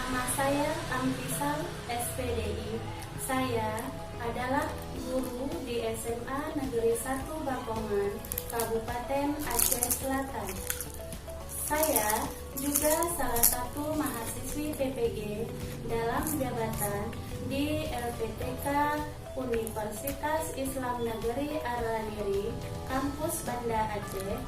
Nama saya Amrisal SPDI. Saya adalah guru di SMA Negeri 1 Bakongan, Kabupaten Aceh Selatan. Saya juga salah satu mahasiswi PPG dalam jabatan di LPTK Universitas Islam Negeri Araniri, Kampus Banda Aceh,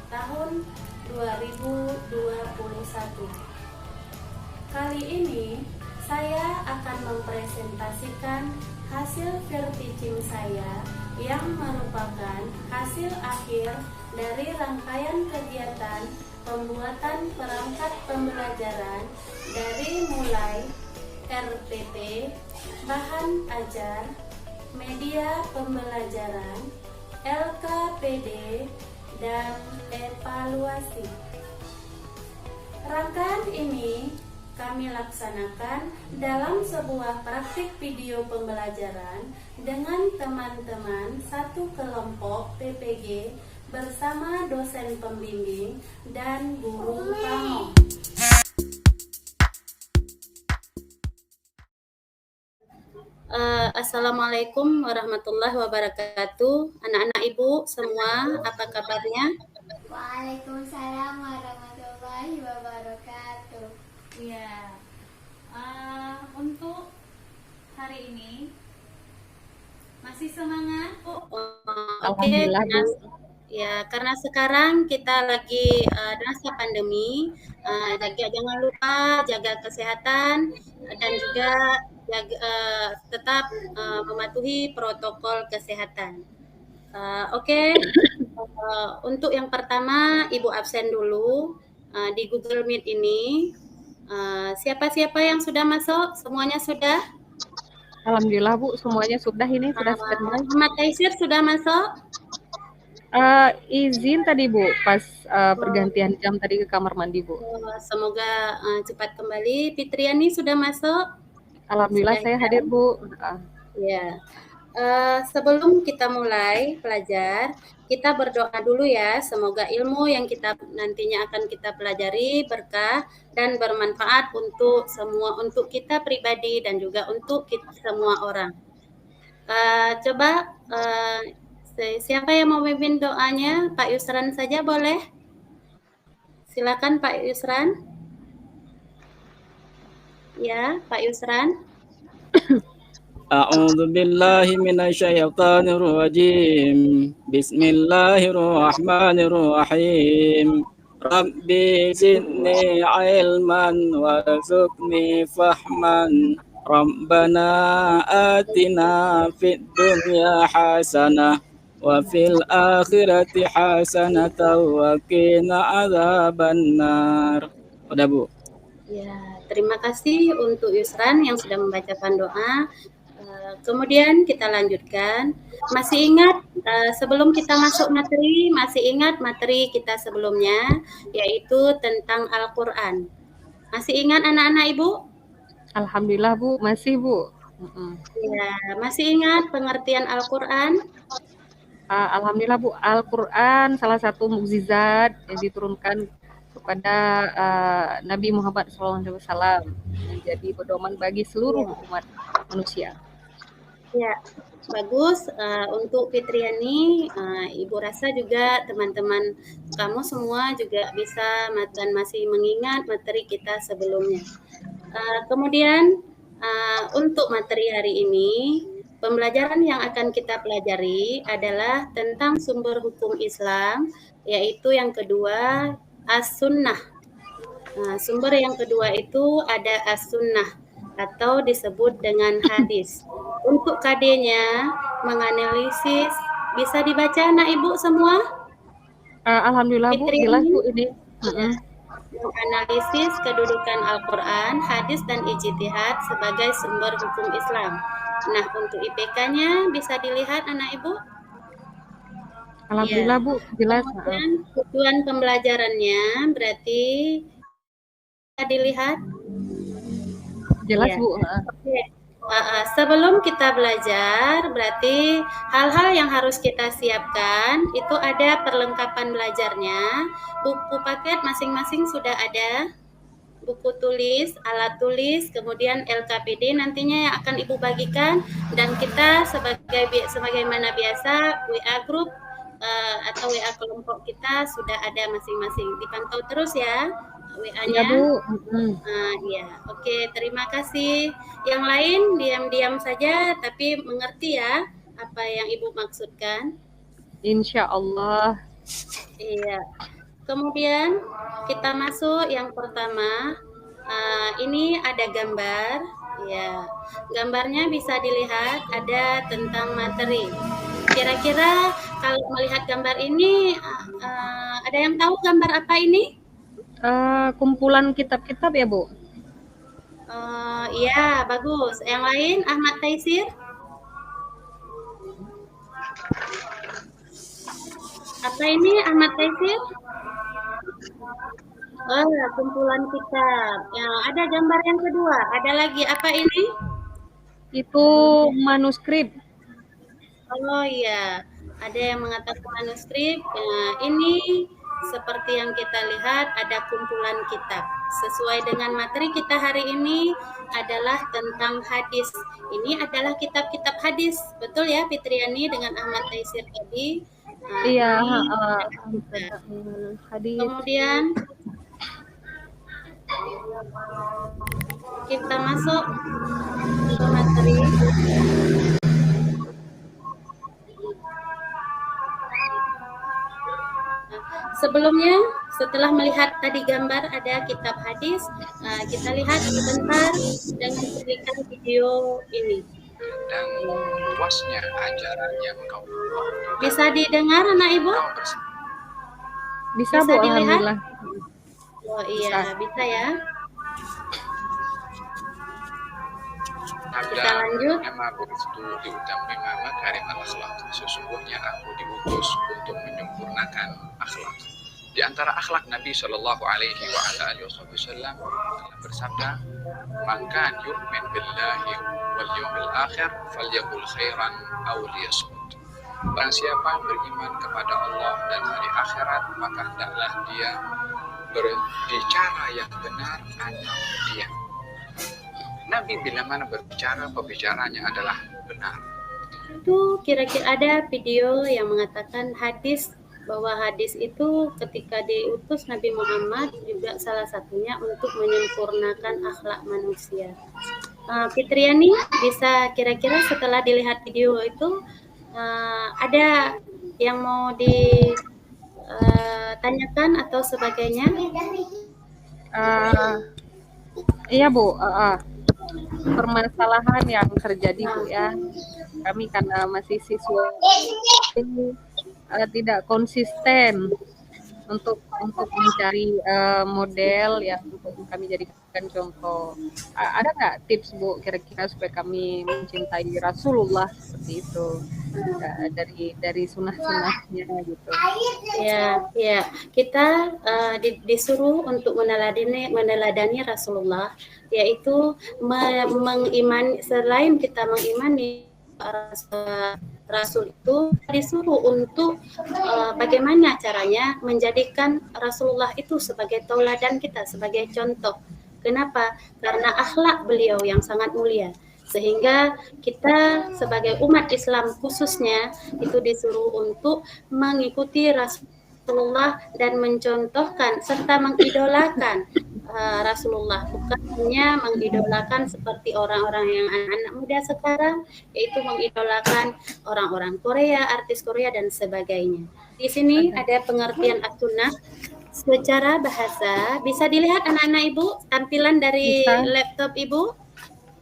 tahun 2021. Kali ini saya akan mempresentasikan hasil verticing saya yang merupakan hasil akhir dari rangkaian kegiatan pembuatan perangkat pembelajaran dari mulai RPP, bahan ajar, media pembelajaran, LKPD, dan evaluasi. Rangkaian ini kami laksanakan dalam sebuah praktik video pembelajaran dengan teman-teman satu kelompok PPG bersama dosen pembimbing dan guru pamong. Assalamualaikum warahmatullahi wabarakatuh. Anak-anak ibu semua, apa kabarnya? Waalaikumsalam warahmatullahi wabarakatuh. Ya, untuk hari ini masih semangat? Alhamdulillah, Bu. Ya, karena sekarang kita lagi masa pandemi, jangan lupa jaga kesehatan dan juga tetap mematuhi protokol kesehatan. Untuk yang pertama, Ibu absen dulu di Google Meet ini. Siapa-siapa yang sudah masuk? Semuanya sudah? Alhamdulillah, Bu, semuanya sudah ini sudah standby. Muhammad Taisir sudah masuk? Izin tadi, Bu, pas pergantian jam tadi ke kamar mandi, Bu. Semoga cepat kembali. Fitriani sudah masuk? Alhamdulillah saya hadir, Bu. Ya. Sebelum kita mulai belajar, kita berdoa dulu ya. Semoga ilmu yang kita nantinya akan kita pelajari berkah dan bermanfaat untuk semua, untuk kita pribadi dan juga untuk kita, semua orang. Coba siapa yang mau memimpin doanya? Pak Yusran saja boleh? Silakan Pak Yusran. Ya, Pak Yusran. أعوذ بالله من الشيطان الرجيم بسم الله الرحمن الرحيم ربي زدني علما وارزقني فهما ربنا آتنا في الدنيا حسنة وفي الآخرة حسنة وقنا عذاب النار. Udah, Bu. Ya, terima kasih untuk Yusran yang sudah membacakan doa. Kemudian kita lanjutkan. Masih ingat sebelum kita masuk materi, masih ingat materi kita sebelumnya, yaitu tentang Al-Quran. Masih ingat anak-anak Ibu? Alhamdulillah, Bu, masih, Bu. Ya, masih ingat pengertian Al-Quran? Alhamdulillah, Bu, Al-Quran salah satu mukjizat yang diturunkan kepada Nabi Muhammad SAW menjadi pedoman bagi seluruh umat manusia. Ya, bagus. Untuk Fitriani, Ibu rasa juga teman-teman kamu semua juga bisa dan masih mengingat materi kita sebelumnya. Kemudian untuk materi hari ini, pembelajaran yang akan kita pelajari adalah tentang sumber hukum Islam, yaitu yang kedua As-Sunnah. Sumber yang kedua itu ada As-Sunnah atau disebut dengan hadis. Untuk KD-nya menganalisis, bisa dibaca anak ibu semua? Alhamdulillah, Bu, jelas, Bu, ini. Menganalisis kedudukan Al-Quran, hadis dan ijtihad sebagai sumber hukum Islam. Nah, untuk IPK-nya bisa dilihat anak ibu? Alhamdulillah, Bu, jelas. Kemudian tujuan pembelajarannya berarti bisa dilihat? Jelas, Bu. Oke. Sebelum kita belajar, berarti hal-hal yang harus kita siapkan itu ada perlengkapan belajarnya. Buku paket masing-masing sudah ada? buku tulis, alat tulis, kemudian LKPD nantinya yang akan Ibu bagikan, dan kita sebagaimana biasa WA grup atau WA kelompok kita sudah ada masing-masing. Dipantau terus ya Iya WA-nya. Bu. Ya, oke, terima kasih. Yang lain diam-diam saja tapi mengerti ya apa yang Ibu maksudkan. Insya Allah. Iya. Kemudian kita masuk yang pertama. Ini ada gambar, ya. Gambarnya bisa dilihat ada tentang materi. Kira-kira kalau melihat gambar ini, ada yang tahu gambar apa ini? Kumpulan kitab-kitab ya Bu? Iya, bagus. Yang lain, Ahmad Taisir? Apa ini Ahmad Taisir? Kumpulan kitab. Ya, ada gambar yang kedua. Ada lagi apa ini? Itu manuskrip. Oh iya, ada yang mengatakan manuskrip. Ini seperti yang kita lihat ada kumpulan kitab. Sesuai dengan materi kita hari ini adalah tentang hadis. Ini adalah kitab-kitab hadis. Betul ya Fitriani dengan Ahmad Taisir tadi? Iya, hadis. Kemudian kita masuk ke materi. Sebelumnya, setelah melihat tadi gambar ada kitab hadis, kita lihat sebentar dengan berikan video ini. Dan luasnya ajaran yang kau bisa didengar anak ibu? Bisa Bu, dilihat? Alhamdulillah. Oh iya, bisa ya. Kita lanjut. Nama begitu diutamakan makarim al-akhlak. Sesungguhnya aku diutus untuk menyempurnakan akhlak. Di antara akhlak Nabi Shallallahu Alaihi Wasallam bersabda, "Man kan yu'min billahi wal yawmil akhir, falyaqul khairan aw liyasmut." Barang siapa beriman kepada Allah dan hari akhirat, maka hendaklah dia berbicara yang benar atau diam. Nabi bila mana berbicara, pembicaranya adalah benar. Itu kira-kira ada video yang mengatakan hadis, bahwa hadis itu ketika diutus Nabi Muhammad juga salah satunya untuk menyempurnakan akhlak manusia. Fitriani bisa kira-kira setelah dilihat video itu ada yang mau ditanyakan atau sebagainya? Iya Bu, permasalahan yang terjadi Bu ya, kami karena masih siswa tidak konsisten untuk mencari model yang untuk kami jadikan contoh. Ada nggak tips Bu kira-kira supaya kami mencintai Rasulullah seperti itu, dari sunnah-sunnahnya gitu? Ya, kita disuruh untuk meneladani Rasulullah, yaitu mengimani, selain kita mengimani Rasul itu disuruh untuk bagaimana caranya menjadikan Rasulullah itu sebagai tauladan kita, sebagai contoh. Kenapa? Karena akhlak beliau yang sangat mulia. Sehingga kita sebagai umat Islam khususnya itu disuruh untuk mengikuti Rasulullah dan mencontohkan serta mengidolakan Rasulullah, bukan hanya mengidolakan seperti orang-orang yang anak-anak muda sekarang, yaitu mengidolakan orang-orang Korea, artis Korea dan sebagainya. Di sini ada pengertian as-sunnah secara bahasa. Bisa dilihat anak-anak Ibu tampilan dari laptop Ibu?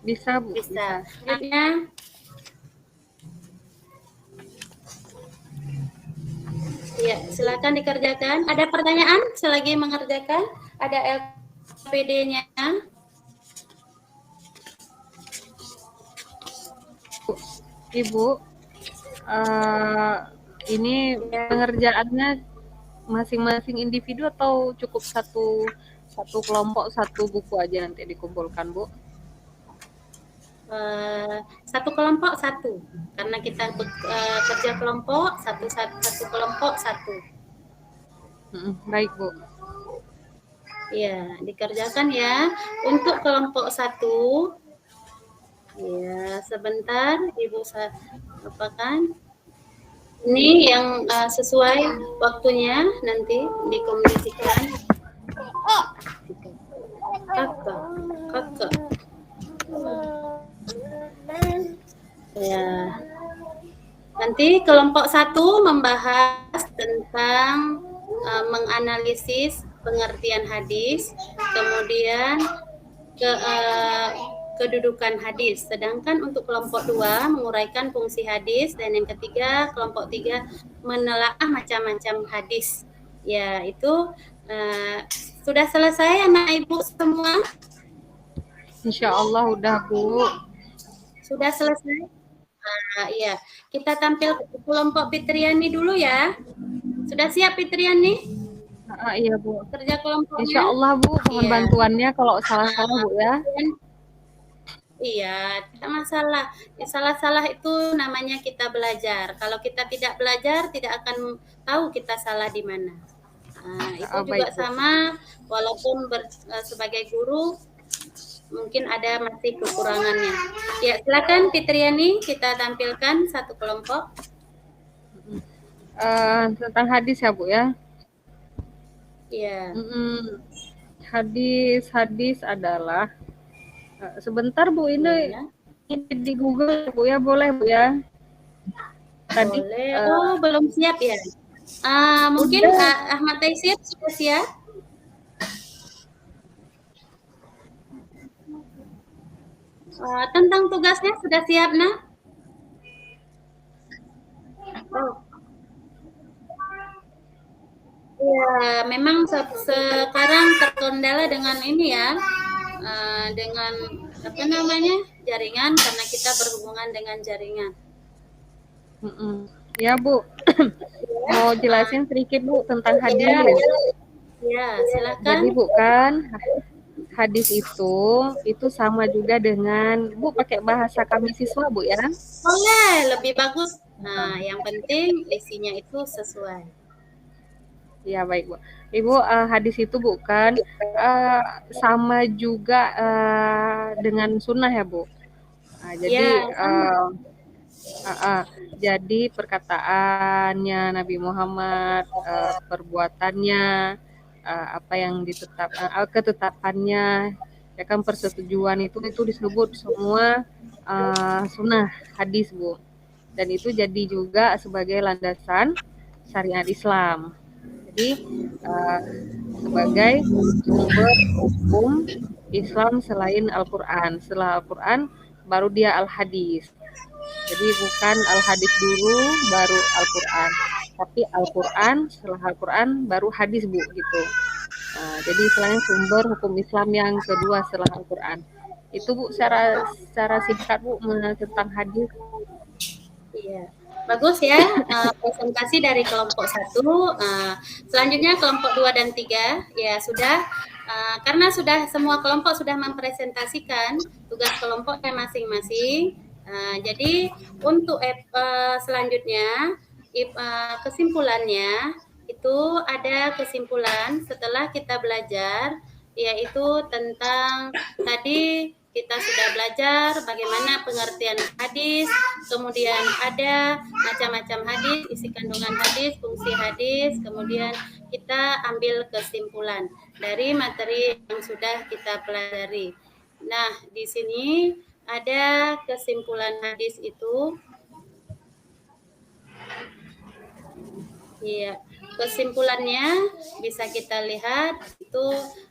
Bisa Bu. Bisa. Ya, silakan dikerjakan. Ada pertanyaan selagi mengerjakan? Ada LPD-nya. Ibu, ini pengerjaannya masing-masing individu atau cukup satu kelompok, satu buku aja nanti dikumpulkan Bu? Satu kelompok satu, karena kita kerja kelompok satu kelompok satu. Baik Bu. Ya, dikerjakan ya. Untuk kelompok 1, ya sebentar Ibu apakan. Ini yang sesuai waktunya nanti dikomunikasikan. Kakak. Ya. Nanti kelompok 1 membahas tentang menganalisis pengertian hadis, kemudian kedudukan hadis. Sedangkan untuk kelompok 2 menguraikan fungsi hadis, dan yang ketiga kelompok 3 menelaah macam-macam hadis. Ya, itu sudah selesai anak ibu semua? Insya Allah udah Bu. Sudah selesai? Iya, kita tampil kelompok Fitriani dulu ya. Sudah siap Fitriani? Iya Bu. Kerja kelompoknya? Insya Allah Bu, mohon bantuannya kalau salah-salah Bu ya. Iya, tidak masalah. Salah-salah itu namanya kita belajar. Kalau kita tidak belajar, tidak akan tahu kita salah di mana. Itu juga baik, sama, walaupun sebagai guru, mungkin ada masih kekurangannya. Ya, silakan Fitriani, kita tampilkan satu kelompok. Tentang hadis ya Bu ya. Iya. Hadis adalah sebentar Bu, ini di Google Bu ya, boleh Bu ya? Tadi, boleh. Belum siap ya? Mungkin Ahmad Taisir sudah siap? Tentang tugasnya sudah siap, Nak? Ya, memang sekarang terkendala dengan ini ya, dengan apa namanya, jaringan, karena kita berhubungan dengan jaringan. Ya Bu, mau jelasin sedikit Bu tentang hadis. Ya, silakan. Jadi Bu kan, hadis itu sama juga dengan Bu pakai bahasa kami siswa Bu ya? Boleh, lebih bagus. Yang penting isinya itu sesuai. Ya baik Bu. Ibu, hadis itu bukan sama juga dengan sunnah ya Bu. Jadi jadi perkataannya Nabi Muhammad, perbuatannya, apa yang ketetapannya, ya kan, persetujuan itu disebut semua sunnah hadis Bu. Dan itu jadi juga sebagai landasan syariat Islam. Jadi sebagai sumber hukum Islam selain Al-Quran. Setelah Al-Quran baru dia Al-Hadis. Jadi bukan Al-Hadis dulu baru Al-Quran, tapi Al-Quran, setelah Al-Quran baru hadis Bu gitu. Jadi selain sumber hukum Islam yang kedua setelah Al-Quran. Itu Bu secara singkat Bu tentang hadis. Iya. Bagus ya, presentasi dari kelompok 1. Selanjutnya kelompok 2 dan 3 ya sudah, karena sudah semua kelompok sudah mempresentasikan tugas kelompoknya masing-masing. Jadi untuk selanjutnya kesimpulannya itu ada kesimpulan setelah kita belajar, yaitu tentang tadi kita sudah belajar bagaimana pengertian hadis, kemudian ada macam-macam hadis, isi kandungan hadis, fungsi hadis, kemudian kita ambil kesimpulan dari materi yang sudah kita pelajari. Nah, di sini ada kesimpulan hadis itu. Iya, kesimpulannya bisa kita lihat itu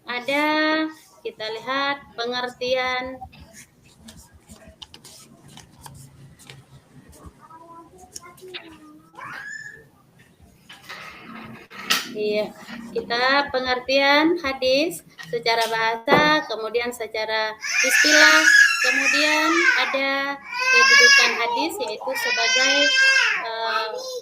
ada, kita lihat pengertian kita pengertian hadis secara bahasa, kemudian secara istilah, kemudian ada kedudukan hadis yaitu sebagai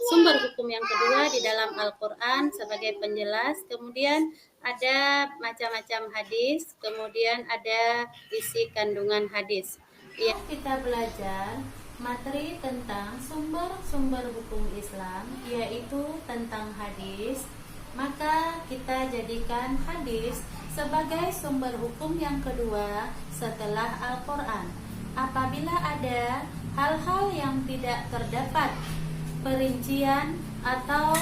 sumber hukum yang kedua di dalam Al-Quran sebagai penjelas, kemudian ada macam-macam hadis, kemudian ada isi kandungan hadis. Yang kita belajar materi tentang sumber-sumber hukum Islam, yaitu tentang hadis, maka kita jadikan hadis sebagai sumber hukum yang kedua setelah Al-Quran. Apabila ada hal-hal yang tidak terdapat perincian atau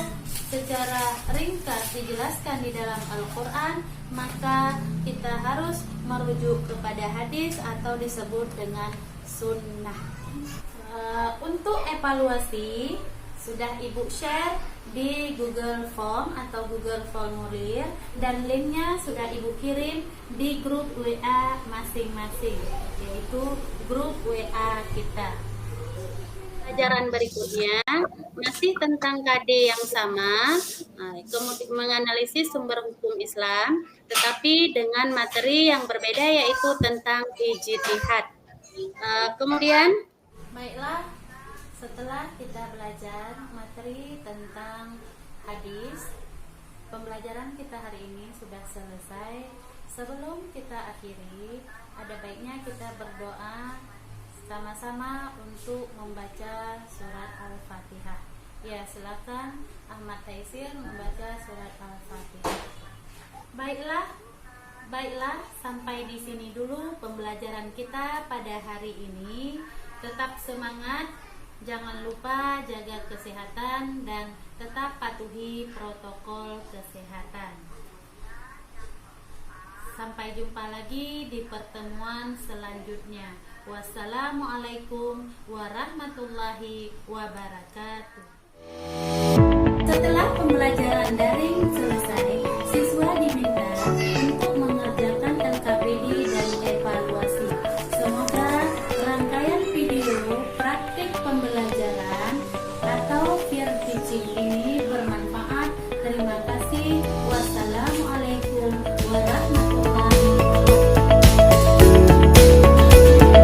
secara ringkas dijelaskan di dalam Al-Quran, maka kita harus merujuk kepada hadis atau disebut dengan sunnah. Untuk evaluasi sudah Ibu share di Google Form atau Google Formulir, dan linknya sudah Ibu kirim di grup WA masing-masing, yaitu grup WA kita. Pelajaran berikutnya masih tentang KD yang sama, kemudian menganalisis sumber hukum Islam, tetapi dengan materi yang berbeda, yaitu tentang ijtihad. Kemudian, Baiklah, setelah kita belajar materi tentang hadis, pembelajaran kita hari ini sudah selesai. Sebelum kita akhiri, ada baiknya kita berdoa sama-sama untuk membaca surat Al-Fatihah. Ya, silakan Ahmad Taisir membaca surat Al-Fatihah. Baiklah, sampai di sini dulu pembelajaran kita pada hari ini. Tetap semangat, jangan lupa jaga kesehatan dan tetap patuhi protokol kesehatan. Sampai jumpa lagi di pertemuan selanjutnya. Wassalamualaikum warahmatullahi wabarakatuh.